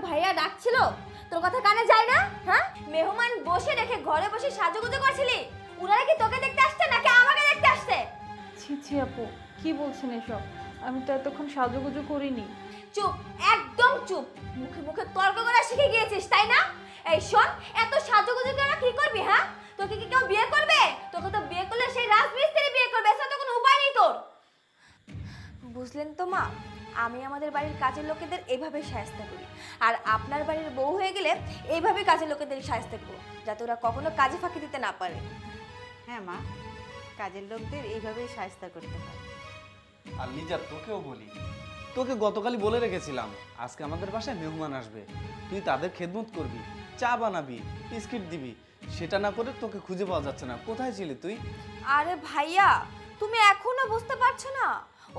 ভাইয়া ডাকছিল, তোর কথা কানে যায় না? হ্যাঁ, মেহমান বসে রেখে ঘরে বসে সাজুগুজু করছিলি। ওনারা কি তোকে দেখতে আসছে নাকি আমাকে দেখতে আসছে? ছি ছি আপু, কি বলছেন এসব? আমি তো এতক্ষণ সাজুগুজু করিনি। চুপ, একদম চুপ। মুখে মুখে তর্ক করা শিখে গিয়েছিস তাই না? এই শোন, এত সাজুগুজু করে কি করবি? হ্যাঁ, তোকে কি কেউ বিয়ে করবে? তোকে তো বিয়ে করলে সেই রাজমিস্ত্রি বিয়ে করবে, এছাড়া তো কোনো উপায় নেই তোর। বুঝলেন তো মা, আমি আমাদের বাড়ির কাজের লোকেদের এইভাবে শায়েস্তা করি, আর আপনার বাড়ির বউ হয়ে গেলে এইভাবে কাজের লোকেদের শায়েস্তা করবো, যাতে ওরা কখনো কাজে ফাঁকি দিতে না পারে। হ্যাঁ মা, কাজের লোকদের এইভাবেই শায়েস্তা করতে হয়। আর লিজা, তোকেও বলি, তোকে গতকালই বলে রেখেছিলাম আজকে আমাদের বাসায় মেহমান আসবে, তুই তাদের খেদমত করবি, চা বানাবি, বিস্কিট দিবি। সেটা না করে তোকে খুঁজে পাওয়া যাচ্ছে না। কোথায় ছিলি তুই? আরে ভাইয়া, তুমি এখনো বুঝতে পারছো না?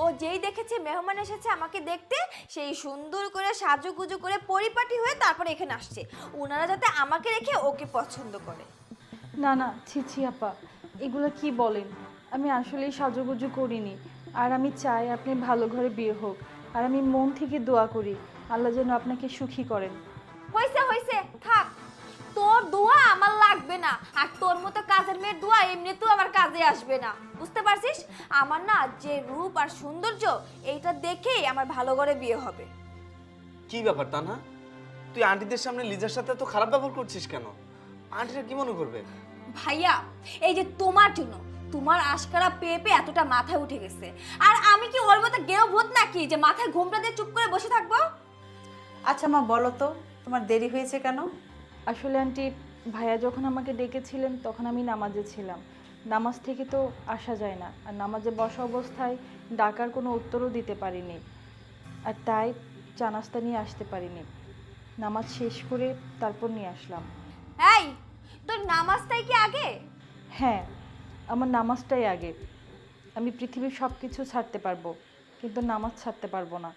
ও যেই দেখেছে মেহমান এসেছে আমাকে দেখতে, সেই সুন্দর করে সাজুগুজু করে পরিপাটি হয়ে তারপর এখানে আসছে, ওনারা যাতে আমাকে রেখে ওকে পছন্দ করে। না না, ছি ছি আপা, এগুলো কি বলেন? আমি আসলেই সাজুগুজু করিনি। আর আমি চাই আপনি ভালো ঘরে বিয়ে হোক, আর আমি মন থেকে দোয়া করি আল্লাহ যেন আপনাকে সুখী করেন। হইছে হইছে, থাক। তোর দোয়া আমার লাগবে না, আর তোর মতো কাজের মেয়ের দোয়া এমনিতেও আমার কাজে আসবে না, বুঝতে পারছিস? আমার না যে রূপ আর সৌন্দর্য, এইটা দেখেই আমার ভালো করে বিয়ে হবে। কি ব্যাপার তানহা, তুই আন্টিদের সামনে লিজার সাথে এত খারাপ ব্যবহার করছিস কেন? আন্টিরা কি মনে করবে? ভাইয়া, এই যে তোমার জন্য তোমার আশকারা পেয়ে পেয়ে এতটা মাথায় উঠে গেছে, আর আমি কি ওর মতো গেও ভূত নাকি যে মাথায় ঘুমটা দিয়ে চুপ করে বসে থাকবো? আচ্ছা মা, বলো তো তোমার দেরি হয়েছে কেন? আসলে আন্টি, ভাইয়া যখন আমাকে ডেকেছিলেন তখন আমি নামাজে ছিলাম। নামাজ থেকে তো আসা যায় না, আর নামাজে বসা অবস্থায় ডাকার কোনো উত্তরও দিতে পারিনি, আর তাই চা নাস্তা নিয়ে আসতে পারিনি। নামাজ শেষ করে তারপর নিয়ে আসলাম। এই, তোর নামাজটাই কি আগে? হ্যাঁ, আমার নামাজটাই আগে। আমি পৃথিবীর সব কিছু ছাড়তে পারবো, কিন্তু নামাজ ছাড়তে পারবো না।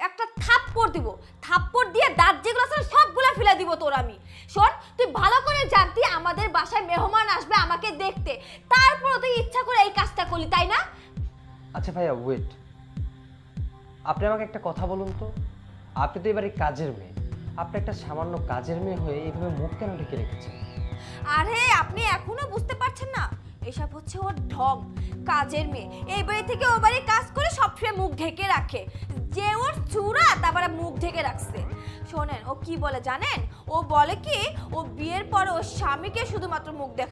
একটা থাপ্পড় দিব, থাপ্পড় দিয়ে দাঁত যেগুলো আছে সবগুলো ফেলে দিব তোর আমি। শোন, তুই ভালো করে জানতি আমাদের বাসায় মেহমান আসবে আমাকে দেখতে, তারপর তুই ইচ্ছা করে এই কাজটা করলি তাই না? আচ্ছা ভাইয়া, ওয়েট, আপনি আমাকে একটা কথা বলুন তো। আপনি তো এবারে কাজের মেয়ে, আপনি একটা সামান্য কাজের মেয়ে হয়ে এইভাবে মুখ কেন ঢেকে রেখেছেন? আরে আপনি এখনো বুঝতে পারছেন না? এসব হচ্ছে ওর ঢং। কাজের মেয়ে এই বাড়ি থেকে ও বাড়ি কাজ করে সবসময় মুখ ঢেকে রাখে, যে ওর চূড়া তারপরে মুখ ঢেকে রাখছে। শোনেন, ও কি বলে জানেন? ও বলে কি, ও বিয়ের পর ওর স্বামীকে শুধুমাত্র মুখ দেখ